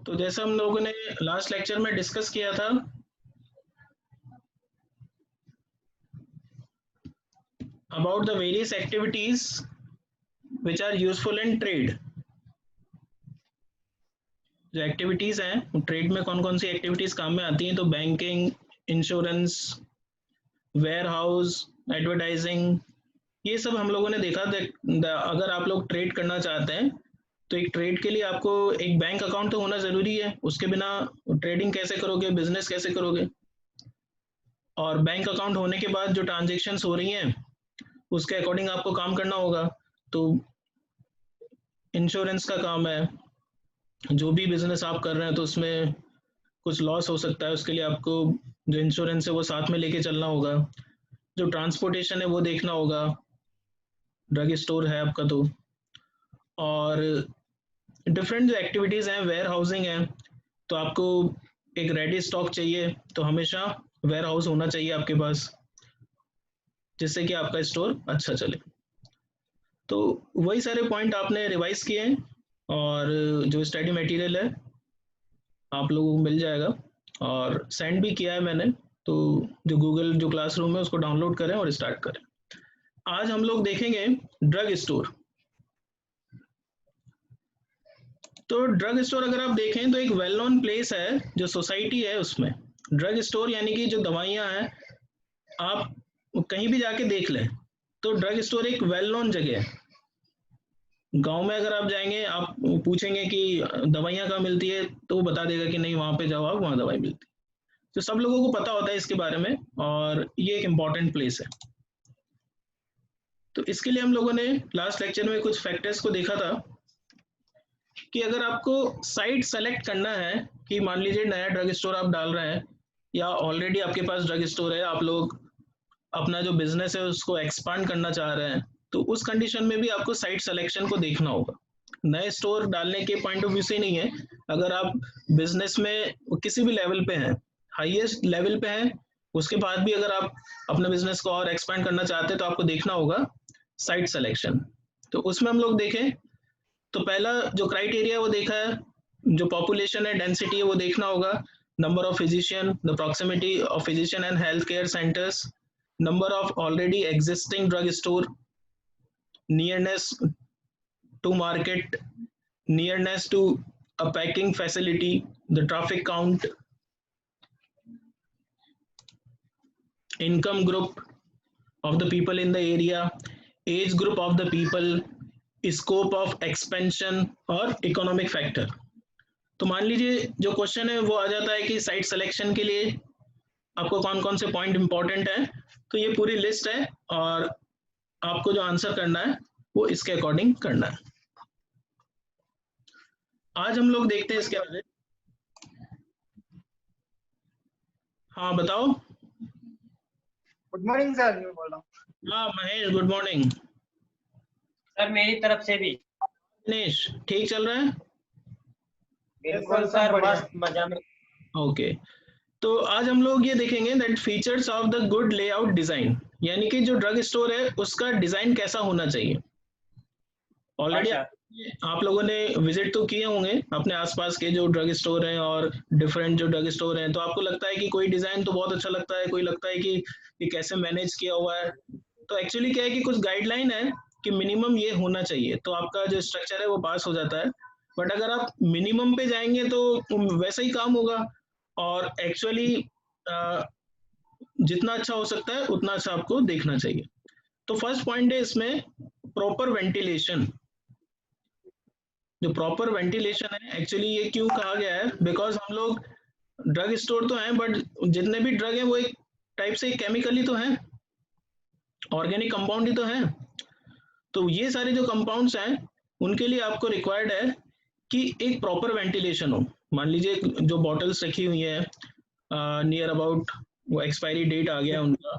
तो जैसा हम लोगों ने लास्ट लेक्चर में डिस्कस किया था, about the various activities which are useful in trade. जो एक्टिविटीज हैं ट्रेड में कौन कौन सी एक्टिविटीज काम में आती हैं, तो banking, insurance, warehouse, advertising, ये सब हम लोगों ने देखा। अगर आप लोग ट्रेड करना चाहते हैं तो एक ट्रेड के लिए आपको एक बैंक अकाउंट तो होना जरूरी है, उसके बिना ट्रेडिंग कैसे करोगे, बिजनेस कैसे करोगे। और बैंक अकाउंट होने के बाद जो ट्रांजेक्शन्स हो रही हैं उसके अकॉर्डिंग आपको काम करना होगा। तो इंश्योरेंस का काम है, जो भी बिजनेस आप कर रहे हैं तो उसमें कुछ लॉस हो सकता है, उसके लिए आपको जो इंश्योरेंस है वो साथ में लेके चलना होगा। जो ट्रांसपोर्टेशन है वो देखना होगा, ड्रग स्टोर है आपका और डिफरेंट जो एक्टिविटीज़ हैं, वेयर हाउसिंग है, तो आपको एक रेडी स्टॉक चाहिए, तो हमेशा वेयर हाउस होना चाहिए आपके पास, जिससे कि आपका स्टोर अच्छा चले। तो वही सारे पॉइंट आपने रिवाइज किए हैं और जो स्टडी मटेरियल है आप लोगों को मिल जाएगा और सेंड भी किया है मैंने। तो जो गूगल जो क्लासरूम है उसको डाउनलोड करें और स्टार्ट करें। आज हम लोग देखेंगे ड्रग स्टोर। तो ड्रग स्टोर अगर आप देखें तो एक वेल नोन प्लेस है, जो सोसाइटी है उसमें ड्रग स्टोर यानी कि जो दवाइयाँ हैं आप कहीं भी जाके देख लें तो ड्रग स्टोर एक वेल नोन जगह है। गांव में अगर आप जाएंगे, आप पूछेंगे कि दवाइयाँ कहाँ मिलती है, तो वो बता देगा कि नहीं वहाँ पे जाओ, आप वहाँ दवाई मिलती है। तो सब लोगों को पता होता है इसके बारे में और ये एक इम्पॉर्टेंट प्लेस है। तो इसके लिए हम लोगों ने लास्ट लेक्चर में कुछ फैक्टर्स को देखा था कि अगर आपको साइट सेलेक्ट करना है कि मान लीजिए नया ड्रग स्टोर आप डाल रहे हैं या ऑलरेडी आपके पास ड्रग स्टोर है, आप लोग अपना जो बिजनेस है उसको एक्सपांड करना चाह रहे हैं, तो उस कंडीशन में भी आपको साइट सिलेक्शन को देखना होगा। नए स्टोर डालने के पॉइंट ऑफ व्यू से नहीं है, अगर आप बिजनेस में किसी भी लेवल पे हैं, हाईएस्ट लेवल पे हैं, उसके बाद भी अगर आप अपने बिजनेस को और एक्सपांड करना चाहते हैं तो आपको देखना होगा साइट सिलेक्शन। तो उसमें हम लोग देखें तो पहला जो क्राइटेरिया वो देखा है, जो पॉपुलेशन है, डेंसिटी है, वो देखना होगा। Number of physician, the proximity of physician and health care centres, number of already existing drug store, nearness to market, nearness to a packing facility, the traffic count, income group of the people in the area, age group of the people, scope of expansion और economic factor। तो मान लीजिए जो question है वो आ जाता है कि साइट सिलेक्शन के लिए आपको कौन कौन से पॉइंट इंपॉर्टेंट है, तो ये पूरी लिस्ट है और आपको जो आंसर करना है वो इसके अकॉर्डिंग करना है। आज हम लोग देखते हैं इसके आगे। हाँ बताओ। गुड मॉर्निंग सर, मैं बोल रहा हूँ। हाँ महेश, गुड मॉर्निंग सर मेरी तरफ से भी। दिनेश, ठीक चल रहा है? बिल्कुल सर, मस्त मजा में। ओके, तो आज हम लोग ये देखेंगे that features of the good layout design, यानी कि जो ड्रग स्टोर है उसका डिजाइन कैसा होना चाहिए। ऑलरेडी आप लोगों ने विजिट तो किए होंगे अपने आसपास के जो ड्रग स्टोर हैं और डिफरेंट जो ड्रग स्टोर हैं, तो आपको लगता है कि कोई डिजाइन तो बहुत अच्छा लगता है, कोई लगता है कि ये कैसे मैनेज किया हुआ है। तो एक्चुअली क्या है कि कुछ गाइडलाइन है कि मिनिमम ये होना चाहिए, तो आपका जो स्ट्रक्चर है वो पास हो जाता है। बट अगर आप मिनिमम पे जाएंगे तो वैसा ही काम होगा और एक्चुअली जितना अच्छा हो सकता है उतना अच्छा आपको देखना चाहिए। तो फर्स्ट पॉइंट है इसमें प्रॉपर वेंटिलेशन। जो प्रॉपर वेंटिलेशन है, एक्चुअली ये क्यों कहा गया है, बिकॉज हम लोग ड्रग स्टोर तो हैं बट जितने भी ड्रग हैं वो एक टाइप से केमिकल ही तो हैं, ऑर्गेनिक कंपाउंड ही तो हैं। तो ये सारे जो कंपाउंड्स हैं उनके लिए आपको रिक्वायर्ड है कि एक प्रॉपर वेंटिलेशन हो। मान लीजिए जो बॉटल्स रखी हुई हैं नियर अबाउट वो एक्सपायरी डेट आ गया उनका,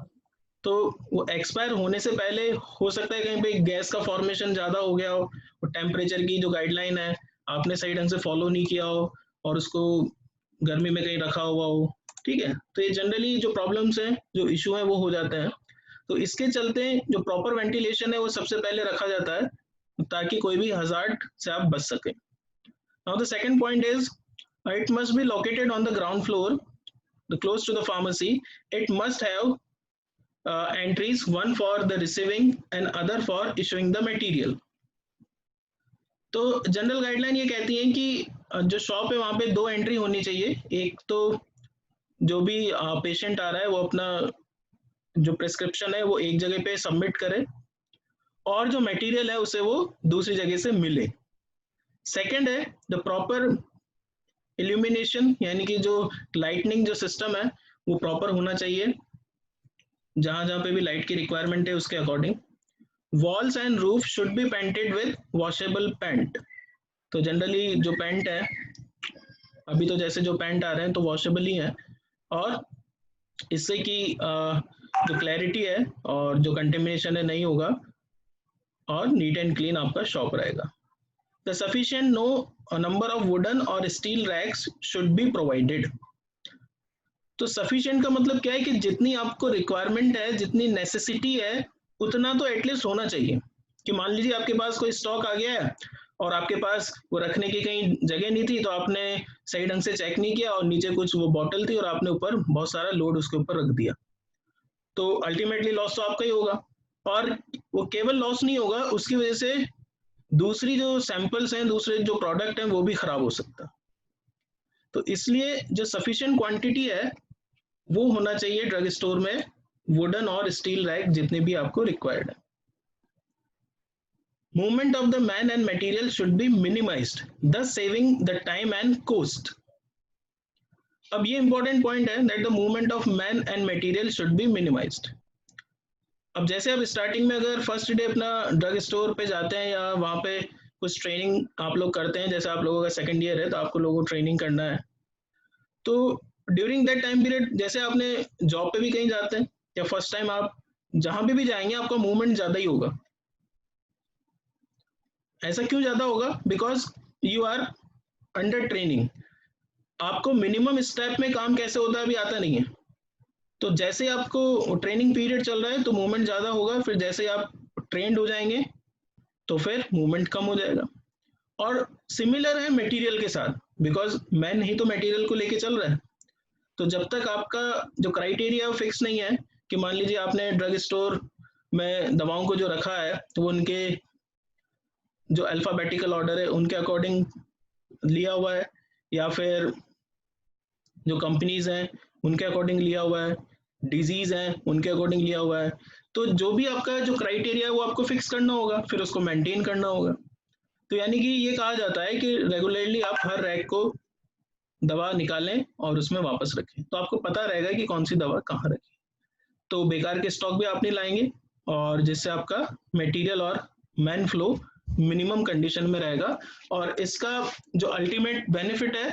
तो वो एक्सपायर होने से पहले हो सकता है कहीं पे गैस का फॉर्मेशन ज़्यादा हो गया हो, और टेम्परेचर की जो गाइडलाइन है आपने सही ढंग से फॉलो नहीं किया हो और उसको गर्मी में कहीं रखा हुआ हो, ठीक है। तो ये जनरली जो प्रॉब्लम्स हैं, जो इशू हैं वो हो जाते हैं। तो इसके चलते जो प्रॉपर वेंटिलेशन है वो सबसे पहले रखा जाता है ताकि कोई भी हजार्ड से आप बच सकें। Now the second point is It must be located on the ground floor, close to the pharmacy. It must have entries, one for the receiving and other for issuing the material. तो general guideline ये कहती है कि जो shop है वहाँ पे 2 entry होनी चाहिए। एक तो जो भी पेशेंट आ रहा है वो अपना जो प्रिस्क्रिप्शन है वो एक जगह पे सबमिट करे और जो मटेरियल है उसे वो दूसरी जगह से मिले। सेकंड है द प्रॉपर इल्यूमिनेशन, यानी कि जो लाइटनिंग जो सिस्टम है वो प्रॉपर होना चाहिए, जहां जहां पे भी लाइट की रिक्वायरमेंट है उसके according. Walls and roof should be painted with washable paint. तो जनरली जो पेंट है, अभी तो जैसे जो पेंट आ रहे हैं तो वॉशेबल ही है, और इससे कि जो क्लैरिटी है और जो कंटेमिनेशन है नहीं होगा और नीट एंड क्लीन आपका शॉप रहेगा। The sufficient no number of wooden और steel racks should be provided. तो सफिशिएंट का मतलब क्या है कि जितनी आपको रिक्वायरमेंट है, जितनी नेसेसिटी है, उतना तो एटलीस्ट होना चाहिए। कि मान लीजिए आपके पास कोई स्टॉक आ गया है और आपके पास वो रखने की कहीं जगह नहीं थी, तो आपने सही ढंग से चेक नहीं किया और नीचे कुछ वो बॉटल थी और आपने ऊपर बहुत सारा लोड उसके ऊपर रख दिया, तो अल्टीमेटली लॉस तो आपका ही होगा। और वो केवल लॉस नहीं होगा, उसकी वजह से दूसरी जो सैंपल्स हैं, दूसरे जो प्रोडक्ट हैं वो भी खराब हो सकता है। तो इसलिए जो सफिशिएंट क्वांटिटी है वो होना चाहिए ड्रग स्टोर में, वुडन और स्टील रैक जितने भी आपको रिक्वायर्ड है। Movement of the man and material should be minimised, thus saving the time and cost. अब ये इंपॉर्टेंट पॉइंट है that the movement of man and material should be minimised. अब जैसे आप स्टार्टिंग में अगर फर्स्ट डे अपना ड्रग स्टोर पे जाते हैं या वहाँ पे कुछ ट्रेनिंग आप लोग करते हैं, जैसे आप लोगों का सेकंड ईयर है तो आपको लोगों को ट्रेनिंग करना है, तो ड्यूरिंग दैट टाइम पीरियड जैसे आपने जॉब पे भी कहीं जाते हैं या फर्स्ट टाइम आप जहां पे भी जाएंगे आपका मूवमेंट ज्यादा ही होगा। ऐसा क्यों ज्यादा होगा? Because you are under training. आपको मिनिमम स्टेप में काम कैसे होता है अभी आता नहीं है, तो जैसे आपको ट्रेनिंग पीरियड चल रहा है तो मूवमेंट ज्यादा होगा, फिर जैसे आप ट्रेंड हो जाएंगे तो फिर मूवमेंट कम हो जाएगा। और सिमिलर है मटेरियल के साथ, बिकॉज मैन ही तो मटेरियल को लेके चल रहा है। तो जब तक आपका जो क्राइटेरिया फिक्स नहीं है कि मान लीजिए आपने ड्रग स्टोर में दवाओं को जो रखा है तो वो उनके जो अल्फाबेटिकल ऑर्डर है उनके अकॉर्डिंग लिया हुआ है या फिर जो कंपनीज हैं उनके अकॉर्डिंग लिया हुआ है, डिजीज हैं उनके अकॉर्डिंग लिया हुआ है, तो जो भी आपका जो क्राइटेरिया है वो आपको फिक्स करना होगा, फिर उसको मेंटेन करना होगा। तो यानी कि ये कहा जाता है कि रेगुलरली आप हर रैक को दवा निकालें और उसमें वापस रखें, तो आपको पता रहेगा कि कौन सी दवा कहाँ रखी। तो बेकार के स्टॉक भी आप नहीं लाएंगे और जिससे आपका मटेरियल और मैन फ्लो मिनिमम कंडीशन में रहेगा, और इसका जो अल्टीमेट बेनिफिट है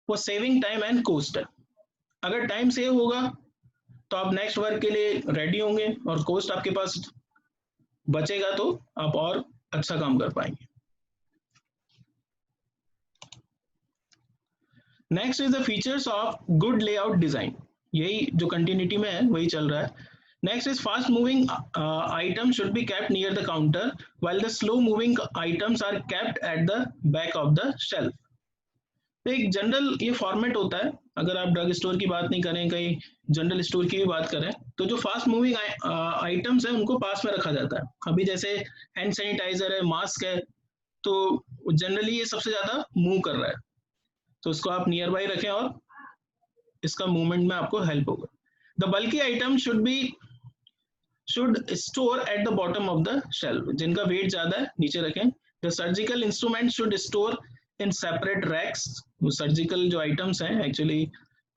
वो सेविंग टाइम एंड कॉस्ट है। अगर टाइम सेव होगा तो आप नेक्स्ट वर्क के लिए रेडी होंगे और कॉस्ट आपके पास बचेगा तो आप और अच्छा काम कर पाएंगे। Next is the features of good layout design. यही जो कंटिन्यूटी में है वही चल रहा है। Next is fast moving item should be kept near the counter while the slow moving items are kept at the back of the shelf. तो एक जनरल ये फॉर्मेट होता है, अगर आप ड्रग स्टोर की बात नहीं करें, कहीं जनरल स्टोर की भी बात करें, तो जो फास्ट मूविंग आइटम्स हैं उनको पास में रखा जाता है। अभी जैसे हैंड सैनिटाइजर है, मास्क है, तो जनरली ये सबसे ज्यादा मूव कर रहा है, तो उसको आप नियर बाई रखें और इसका मूवमेंट में आपको हेल्प होगा। The bulky item should store at the bottom of the shelf, जिनका वेट ज्यादा है नीचे रखें। The surgical instrument should store in separate racks. Surgical जो आइटम्स हैं एक्चुअली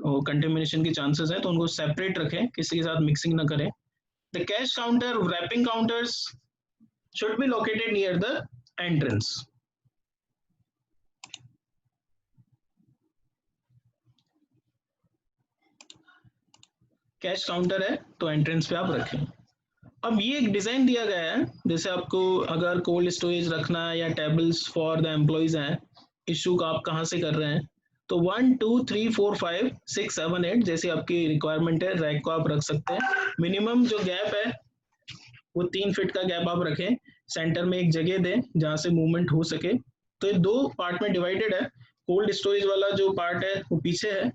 कंटेमिनेशन के चांसेस हैं, तो उनको सेपरेट रखें, किसी के साथ मिक्सिंग ना करें। The cash counter, wrapping counters should be located near the entrance. Cash counter है तो एंट्रेंस पे आप रखें। अब ये एक डिजाइन दिया गया है, जैसे आपको अगर कोल्ड स्टोरेज रखना है या टेबल्स फॉर द एम्प्लॉइज हैं, इशू का आप कहाँ से कर रहे हैं, तो 1 2 3 4 5 6 7 8 जैसे आपकी रिक्वायरमेंट है रैक को आप रख सकते हैं। मिनिमम जो गैप है वो 3 फीट का गैप आप रखें, सेंटर में एक जगह दें जहाँ से मूवमेंट हो सके। तो ये 2 पार्ट में डिवाइडेड है, कोल्ड स्टोरेज वाला जो पार्ट है वो पीछे है,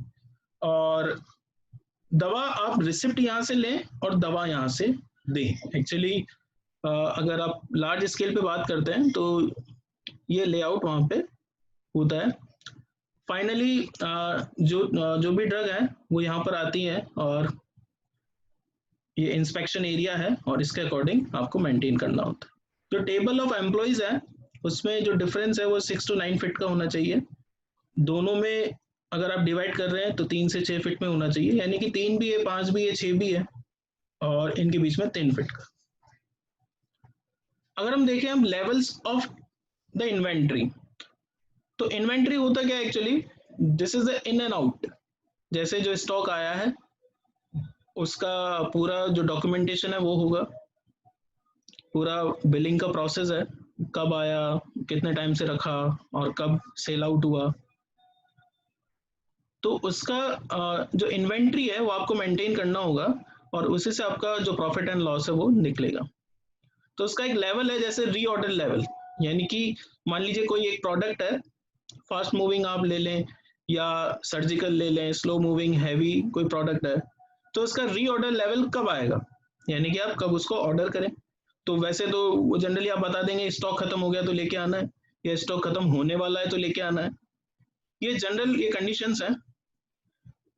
और दवा आप रिसिप्ट यहाँ से लें और दवा यहाँ से दें। एक्चुअली अगर आप लार्ज स्केल पे बात करते हैं तो ये लेआउट वहाँ पे होता है। फाइनली जो भी ड्रग है वो यहाँ पर आती है, और ये इंस्पेक्शन एरिया है, और इसके अकॉर्डिंग आपको मेंटेन करना होता है। जो टेबल ऑफ एम्प्लॉइज है उसमें जो डिफरेंस है वो 6 to 9 फीट का होना चाहिए। दोनों में अगर आप डिवाइड कर रहे हैं तो 3 से 6 फीट में होना चाहिए, यानी कि 3 भी है, 5 भी है, 6 भी है, और इनके बीच में 3 फीट का। अगर हम देखें हम लेवल्स ऑफ द इन्वेंट्री, तो इन्वेंट्री होता क्या है actually, this is the in and out. जैसे जो स्टॉक आया है उसका पूरा जो डॉक्यूमेंटेशन है वो होगा, पूरा बिलिंग का प्रोसेस है, कब आया, कितने टाइम से रखा, और कब सेल आउट हुआ। तो उसका जो इन्वेंट्री है वो आपको मेंटेन करना होगा, और उसी से आपका जो प्रॉफिट एंड लॉस है वो निकलेगा। तो उसका एक लेवल है जैसे रीऑर्डर लेवल, यानी कि मान लीजिए कोई एक प्रोडक्ट है, फास्ट मूविंग आप ले लें या सर्जिकल ले लें, स्लो मूविंग हैवी कोई प्रोडक्ट है, तो उसका रीऑर्डर लेवल कब आएगा, यानी कि आप कब उसको ऑर्डर करें। तो वैसे तो वो जनरली आप बता देंगे स्टॉक खत्म हो गया तो लेके आना है, या स्टॉक खत्म होने वाला है तो लेके आना है, ये जनरल ये कंडीशंस हैं।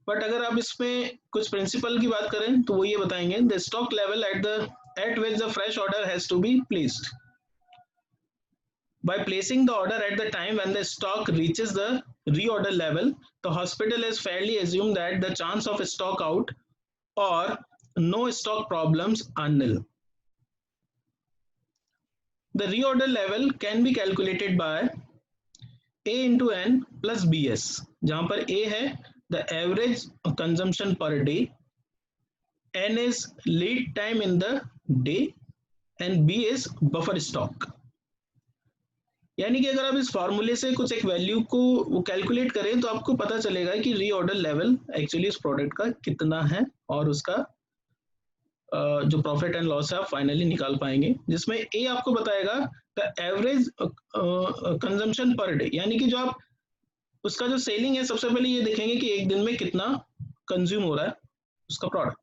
बट अगर आप इसमें कुछ प्रिंसिपल की बात करें तो वो ये बताएंगे, the stock level at which the fresh order has to be placed. By placing the order at the time when the stock reaches the reorder level, the hospital is fairly assumed that the chance of stock out or no stock problems are nil. The reorder level can be calculated by A into N plus BS, जहां पर A है the average consumption per day, N is lead time in the day, and B is buffer stock। यानी कि अगर आप इस फॉर्मूले से कुछ एक वैल्यू को वो कैलकुलेट करें तो आपको पता चलेगा कि रीऑर्डर लेवल एक्चुअली इस प्रोडक्ट का कितना है, और उसका जो प्रॉफिट एंड लॉस है आप फाइनली निकाल पाएंगे, जिसमें ए आपको बताएगा the average consumption per day, यानी कि जो आप उसका जो सेलिंग है सबसे पहले ये देखेंगे कि एक दिन में कितना कंज्यूम हो रहा है उसका product.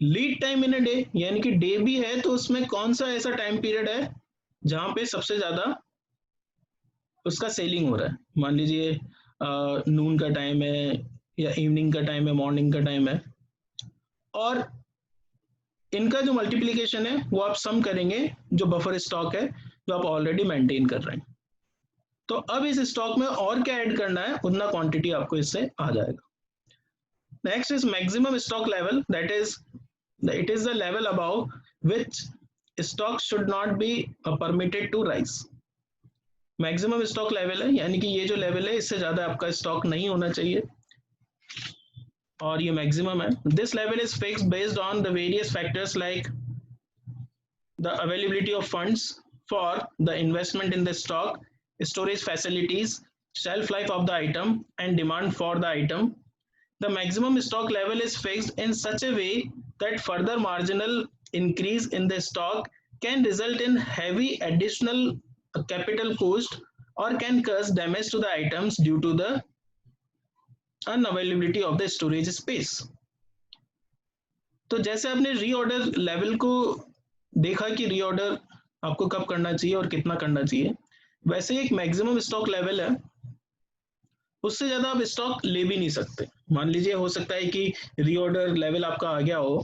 Lead time in a day, यानी कि डे भी है तो उसमें कौन सा ऐसा टाइम पीरियड है जहां पे सबसे ज्यादा उसका सेलिंग हो रहा है। मान लीजिए नून का टाइम है, या इवनिंग का टाइम है, मॉर्निंग का टाइम है, और इनका जो मल्टीप्लीकेशन है वो आप सम करेंगे जो बफर स्टॉक है जो आप ऑलरेडी मेंटेन कर रहे हैं। तो अब इस स्टॉक में और क्या ऐड करना है उतना क्वांटिटी आपको इससे आ जाएगा। Next is maximum stock level, that is it is the level above which stock should not be permitted to rise। Maximum stock level है, यानी कि ये जो लेवल है इससे ज्यादा आपका स्टॉक नहीं होना चाहिए, और ये मैक्सिमम है। This level is fixed based on the various factors like the availability of funds for the investment in the stock, storage facilities, shelf life of the item, and demand for the item। The maximum stock level is fixed in such a way that further marginal increase in the stock can result in heavy additional capital cost or can cause damage to the items due to the unavailability of the storage space। तो जैसे आपने reorder level को देखा कि reorder आपको कब करना चाहिए और कितना करना चाहिए, वैसे एक मैक्सिमम स्टॉक लेवल है, उससे ज्यादा आप स्टॉक ले भी नहीं सकते। मान लीजिए हो सकता है कि रीऑर्डर लेवल आपका आ गया हो,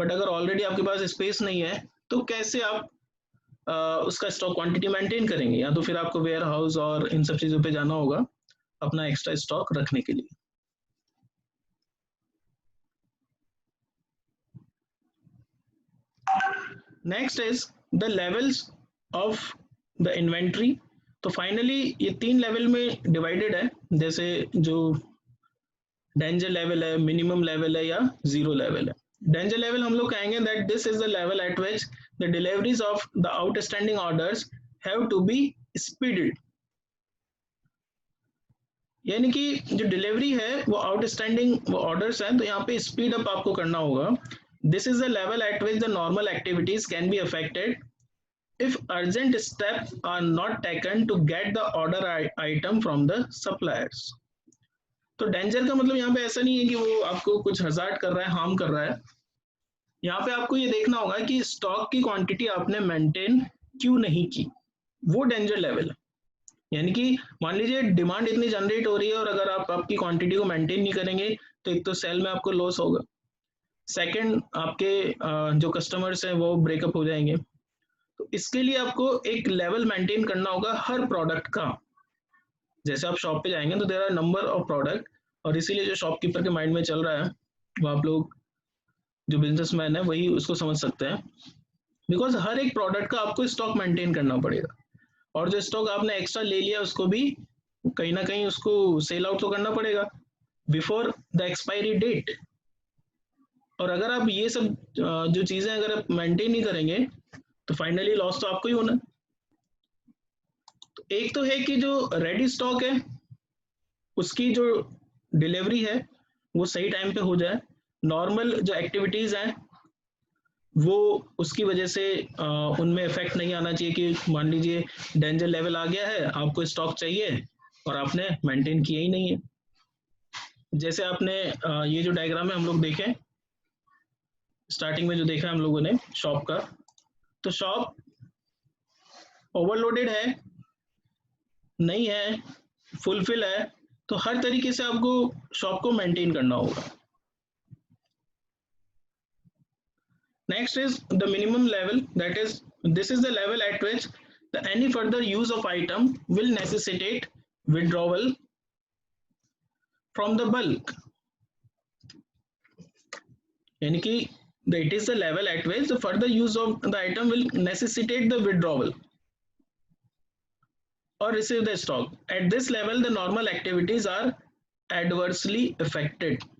बट अगर ऑलरेडी आपके पास स्पेस नहीं है तो कैसे आप उसका स्टॉक क्वांटिटी मेंटेन करेंगे, या तो फिर आपको वेयर हाउस और इन सब चीजों पे जाना होगा अपना एक्स्ट्रा स्टॉक रखने के लिए। Next is the levels of the inventory. तो फाइनली ये 3 लेवल में डिवाइडेड है, जैसे जो डेंजर लेवल है, मिनिमम लेवल है, या जीरो लेवल है। डेंजर लेवल हम लोग कहेंगे that this is the level at which the deliveries of the outstanding orders have to be speeded, यानी कि जो डिलीवरी है वो आउटस्टैंडिंग वो ऑर्डर्स हैं तो यहाँ पे स्पीड अप आपको करना होगा। This is the level at which the normal activities can be affected if urgent steps are not taken to get the order item from the suppliers. तो डेंजर का मतलब यहाँ पे ऐसा नहीं है कि वो आपको कुछ हजार्ड कर रहा है, हार्म कर रहा है। यहाँ पे आपको ये देखना होगा कि स्टॉक की क्वांटिटी आपने मेंटेन क्यों नहीं की, वो डेंजर लेवल है। यानी कि मान लीजिए डिमांड इतनी जनरेट हो रही है और अगर आप आपकी क्वांटिटी को मेंटेन नहीं करेंगे तो एक तो सेल में आपको लॉस होगा, सेकंड आपके जो कस्टमर्स हैं वो ब्रेकअप हो जाएंगे। तो इसके लिए आपको एक लेवल मेंटेन करना होगा हर प्रोडक्ट का। जैसे आप शॉप पे जाएंगे तो there are number of product, और इसीलिए जो शॉपकीपर के माइंड में चल रहा है वो आप लोग जो बिजनेसमैन है वही उसको समझ सकते हैं। बिकॉज हर एक प्रोडक्ट का आपको स्टॉक मेंटेन करना पड़ेगा, और जो स्टॉक आपने एक्स्ट्रा ले लिया उसको भी कहीं ना कहीं उसको सेल आउट तो करना पड़ेगा बिफोर द एक्सपायरी डेट। और अगर आप ये सब जो चीजें अगर आप मेंटेन नहीं करेंगे तो फाइनली लॉस तो आपको ही होना। तो एक तो है कि जो रेडी स्टॉक है उसकी जो डिलीवरी है वो सही टाइम पे हो जाए। नॉर्मल जो एक्टिविटीज हैं वो उसकी वजह से उनमें इफेक्ट नहीं आना चाहिए कि मान लीजिए डेंजर लेवल आ गया है, आपको स्टॉक चाहिए और आपने मेंटेन किया ही नहीं है। जैसे आपने ये जो डायग्राम है हम लोग देखें, स्टार्टिंग में जो देखा हम लोगों ने शॉप का, तो शॉप ओवरलोडेड है नहीं है, फुलफिल है, तो हर तरीके से आपको शॉप को मेंटेन करना होगा। Next is the minimum level, that is, this is the level at which any further use of item will necessitate withdrawal from the bulk. यानी कि it is the level at which the further use of the item will necessitate the withdrawal or receive the stock. At this level, the normal activities are adversely affected.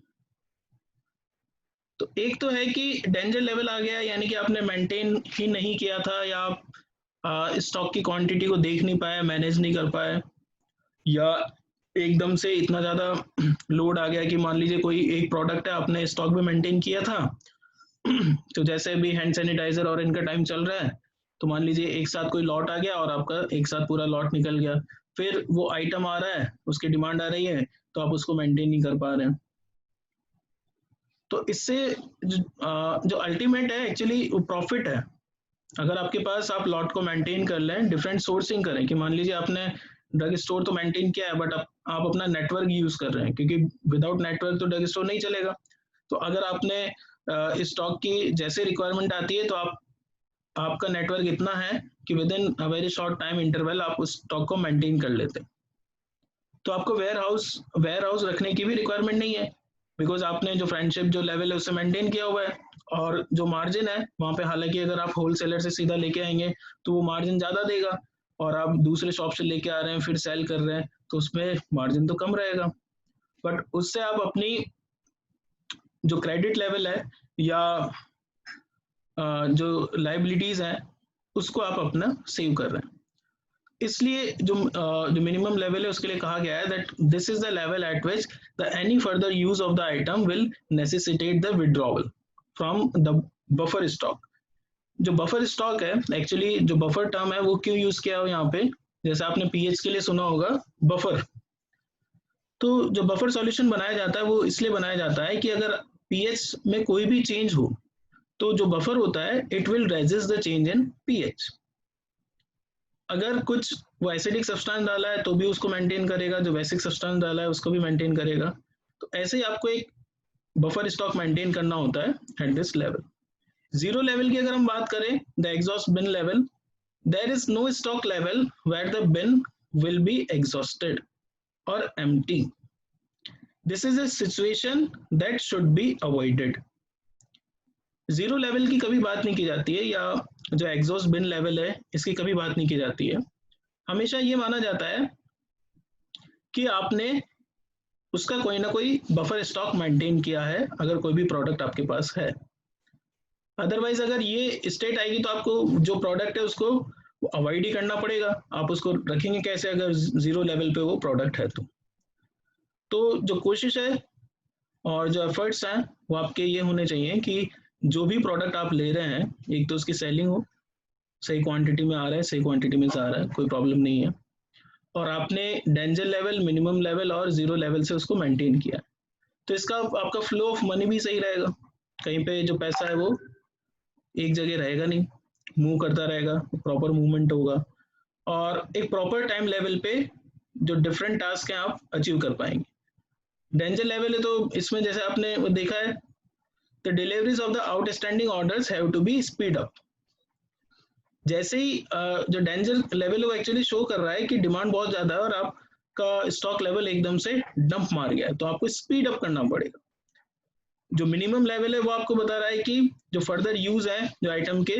तो एक तो है कि danger level आ गया, यानी कि आपने maintain ही नहीं किया था, या आप स्टॉक की क्वांटिटी को देख नहीं पाए, मैनेज नहीं कर पाए, या एकदम से इतना ज़्यादा लोड आ गया कि मान लीजिए कोई एक प्रोडक्ट है आपने स्टॉक में मेंटेन किया था, तो जैसे अभी हैंड सैनिटाइजर और इनका टाइम चल रहा है, तो मान लीजिए एक साथ कोई लॉट आ गया और आपका एक साथ पूरा लॉट निकल गया, फिर वो आइटम आ रहा है, उसकी डिमांड आ रही है, तो आप उसको मेंटेन नहीं कर पा रहे हैं। तो इससे जो अल्टीमेट है एक्चुअली वो प्रॉफिट है। अगर आपके पास आप लॉट को मेंटेन कर लें, डिफरेंट सोर्सिंग करें, कि मान लीजिए आपने ड्रग स्टोर तो मेंटेन किया है बट आप अपना नेटवर्क यूज कर रहे हैं, क्योंकि विदाउट नेटवर्क तो ड्रग स्टोर नहीं चलेगा। तो अगर आपने स्टॉक की जैसे रिक्वायरमेंट आती है तो आपका नेटवर्क इतना है कि with in a very short time interval आप उस स्टॉक को मेंटेन कर लेते हैं। तो आपको वेयर हाउस रखने की भी रिक्वायरमेंट नहीं है, बिकॉज आपने जो फ्रेंडशिप जो लेवल है उससे मेंटेन किया हुआ है, और जो मार्जिन है वहाँ पे हालांकि अगर आप होलसेलर से सीधा लेके आएंगे तो वो मार्जिन ज़्यादा देगा, और आप दूसरे शॉप से लेके आ रहे हैं फिर सेल कर रहे हैं तो उसमें मार्जिन तो कम रहेगा, बट उससे आप अपनी जो क्रेडिट लेवल है या जो लाइबिलिटीज हैं उसको आप अपना सेव कर रहे हैं। इसलिए जो मिनिमम लेवल है उसके लिए कहा गया है that this is the level at which the any further use of the item will necessitate the withdrawal from the buffer stock. जो बफर स्टॉक है, एक्चुअली जो बफर टर्म है वो क्यों यूज किया हो यहाँ पे, जैसे आपने पीएच के लिए सुना होगा बफर, तो जो बफर सॉल्यूशन बनाया जाता है वो इसलिए बनाया जाता है कि अगर पीएच में कोई भी चेंज हो तो जो बफर होता है it will resist the change in pH. अगर कुछ वो एसिडिक सब्सटेंस डाला है तो भी उसको मेंटेन करेगा, जो बेसिक सब्सटेंस डाला है उसको भी मेंटेन करेगा। तो ऐसे ही आपको एक बफर स्टॉक मेंटेन करना होता है at this level. Zero level की अगर हम बात करें, the exhaust bin level, there is no stock level where the bin will be exhausted और empty. This is a situation that should be avoided. Zero level की कभी बात नहीं की जाती है, या जो एग्जॉस्ट बिन लेवल है इसकी कभी बात नहीं की जाती है। हमेशा ये माना जाता है कि आपने उसका कोई ना कोई बफर स्टॉक मेंटेन किया है अगर कोई भी प्रोडक्ट आपके पास है। अदरवाइज अगर ये स्टेट आएगी तो आपको जो प्रोडक्ट है उसको अवॉइड ही करना पड़ेगा। आप उसको रखेंगे कैसे अगर जीरो लेवल पे वो प्रोडक्ट है तो जो कोशिश है और जो एफर्ट्स हैं वो आपके ये होने चाहिए कि जो भी प्रोडक्ट आप ले रहे हैं, एक तो उसकी सेलिंग हो, सही क्वांटिटी में आ रहा है, सही क्वांटिटी में से आ रहा है, कोई प्रॉब्लम नहीं है, और आपने डेंजर लेवल, मिनिमम लेवल और जीरो लेवल से उसको मेंटेन किया, तो इसका आपका फ्लो ऑफ मनी भी सही रहेगा। कहीं पे जो पैसा है वो एक जगह रहेगा नहीं, मूव करता रहेगा, प्रॉपर मूवमेंट होगा, और एक प्रॉपर टाइम लेवल पे जो डिफरेंट टास्क हैं आप अचीव कर पाएंगे। डेंजर लेवल है तो इसमें जैसे आपने देखा है, the deliveries of the outstanding orders have to be speed up. जैसे ही जो डेंजर लेवल है वो एक्चुअली शो कर रहा है कि डिमांड बहुत ज्यादा है और आपका स्टॉक लेवल एकदम से डंप मार गया है, तो आपको स्पीड अप करना पड़ेगा। जो मिनिमम लेवल है वो आपको बता रहा है कि जो फर्दर यूज है जो आइटम के,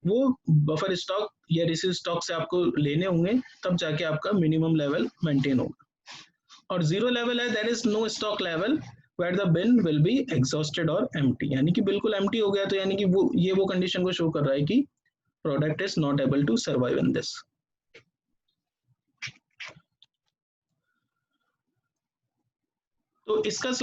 वो बफर स्टॉक या रिसीव स्टॉक से आपको लेने होंगे, तब जाके आपका मिनिमम लेवल मेंटेन होगा। और जीरो लेवल है that is no stock level where the bin will be exhausted और एम्प्टी, यानी कि बिल्कुल एम्प्टी हो गया, तो यानी कि वो कंडीशन को शो कर रहा है कि product is not able to survive in this. तो इसका